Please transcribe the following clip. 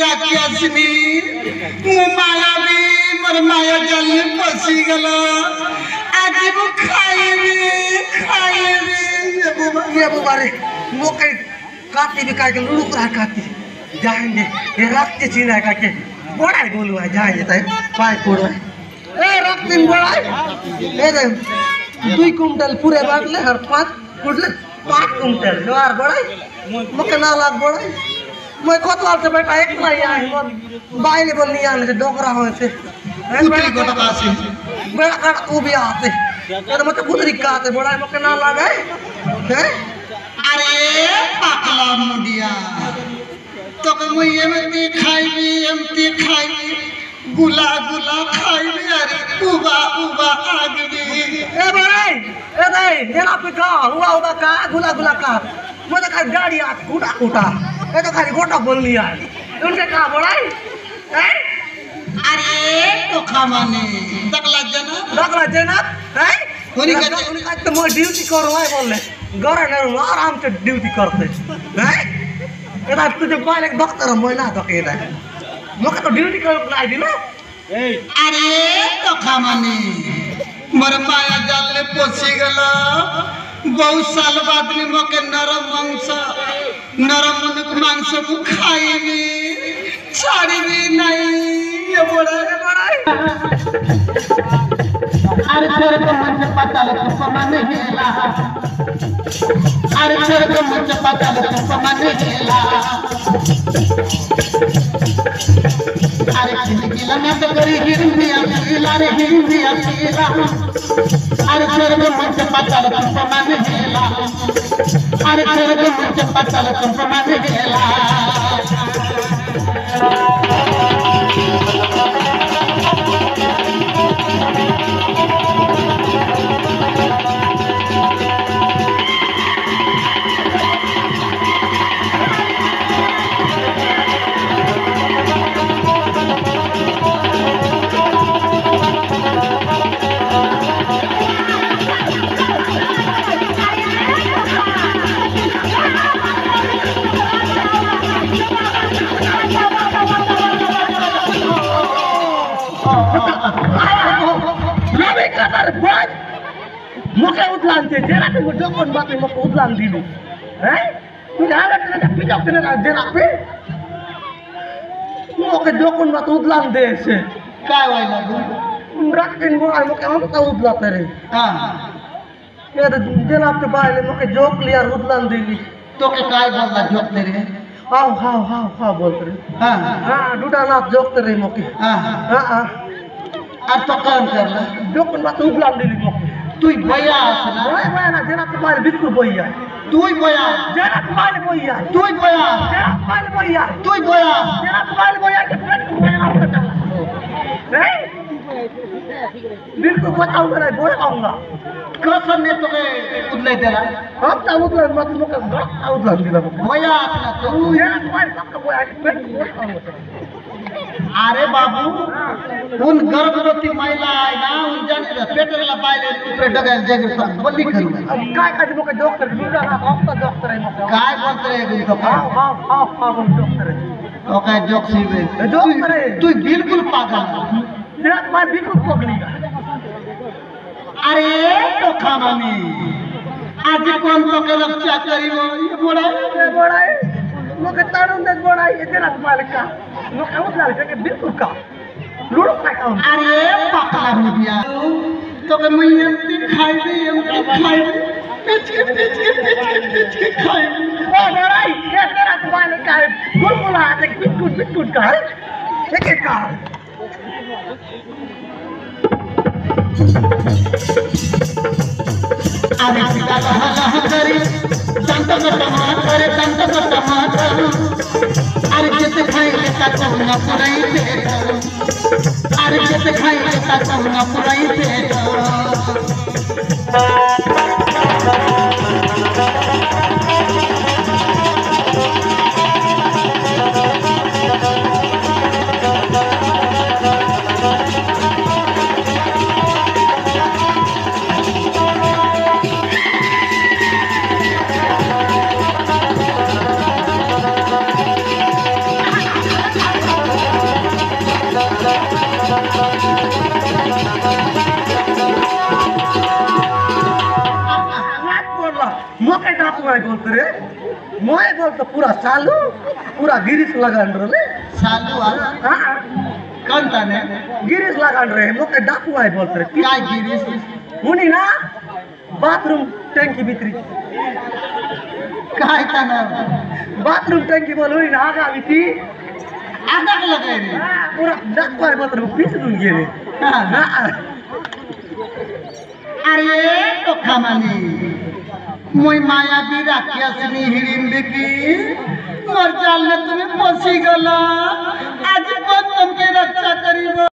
राखियासनी माया भी मर माया जल पसी गला आज वो खाएबे ये बुबारे मोके काती भी काके लुड़ू करा काती जाएंगे ये रक्त चीना काके बड़ा बोलू है जाएंगे ताई पाए कोड़ो ए रक्त दिन बड़ा ए दे 2 कुंटल पूरे बाटले हर 5 कुटले 5 कुंटल जोर बड़ा मोके ना लाग बड़ा मैं कोतवाल से बेटा एक ना आई बाई ने बोलनी आने से डोकरा हो से कुतरी को तो कासी बड़ा काट को भी आते तो मतलब कुतरी का आते बड़ा मोके ना लागे हैं अरे पाकला मुडिया तो मैं एमती खाईबी गुला खाईबी अरे उबा आगबी ए बड़ाई ए दे नेला पे का हुआ का गुला का मुझे का गाड़ी आ कूटा ये तो खाली गोटा बोलनी है उनसे कहा बड़ाई हैं अरे तो खामाने दगला जना हैं उन्हीं का तो मैं ड्यूटी कर रहा है बोले गरा नहीं आराम से ड्यूटी करते हैं ये तो तुझे पहले एक डॉक्टर मैं ना तो कहता है मुझे तो ड्यूटी कर नहीं दी ना अरे तो खामाने मर माया जाल ने पोसी गला बहुत साल बाद में मोके नरम मांस को खाएगी छाड़ी भी नहीं ये बड़ा अरे तेरे को मुझे पता लगा तो मैंने हिला अरे तेरे को मुझे पता लगा तो मैंने हिला अरे किला में तो करी हिरनिया रे हिरनिया अरे तेरे को मुझे पता लगा तो मैंने हिला अरे तेरे को मुझे पता लगा तो मैंने हिला मुके उतलान थे जेरा पे मुझे कौन बात है मुके उतलान दी ली हैं तू यहाँ लड़के ना पिजाओ तेरे ना जेरा पे मुके जो कौन बात उतलान दे से काय वाई ना तू रख दिन बोला मुके हम तो उतला तेरे हाँ ये तो जेरा पे बाहर ले मुके जोक लिया उतलान दी ली तो के काय बोलना जोक तेरे हाँ बोल तेरे हाँ डूडा ना जोक तेरे मुके हाँ अब तो काम कर ले जो कौन बात उतलान दी ली मुके तू भैया ना भैया ना जेना तुम्हारे बिल्कुल भैया तू ही भैया जेना तुम्हारे भैया तू ही भैया जेना तुम्हारे भैया तू ही भैया जेना तुम्हारे भैया के पेट को भैया आपका चला नहीं बिल्कुल बताऊं मैं बोल आऊंगा कसम ने तुम्हें उदले देला हम तो उदले मत मुके उदले दिला भैया अपना तू जेना तुम्हारे सबका भैया के पेट को आऊंगा अरे बाबू उन गर्भवती महिला है ना उन जन पेटला पाइले ऊपर डगल जगह सब बंदी करू काय का मुके डॉक्टर दूसरा ना आपका डॉक्टर है मुके काय बोलते रे गुल का हाँ डॉक्टर है ओके जोक सीबे डॉक्टर है तू बिल्कुल पागल तेरा मैं बिल्कुल पगली अरे तो खामानी आज कौन तो के रक्षा करियो ये बड़ा मुके तारुन देख बड़ा ये तेरा मालिक का मुके उतला के बिल्कुल का लूड़ो का अरे पाकला हो गया तो के मैं एमती खाई पिच के खाई ओ बड़ाई ये तेरा मालिक का बुलबुला से बिस्कुट का है एक का अरे सीता लहा करे संत को टमाटर अरे जैसे खाएंगे ताकूंगा पुराई पेट अरे जैसे खाएंगे ताकूंगा पुराई पेट मोके डाकू है बोलते रे मैं बोलता पूरा सालू पूरा गिरीश लगान रे सालू हाँ कौन ताने गिरीश लगान रहे मोके डाकू है बोलते रे क्या गिरीश मुनी ना बाथरूम टैंकी भीतरी काय ताना बाथरूम टैंकी बोल हुई ना आगा बीती आधा के लगे रे पूरा डाकू है बोलते रे पीछ दून गे रे अरे तो खामानी মই মায়াবী রাখিয়াছিনি হিড়িম্বিকি মোর জালে তুমি পশি গলা আজ কোন তোমাকে রক্ষা করিব।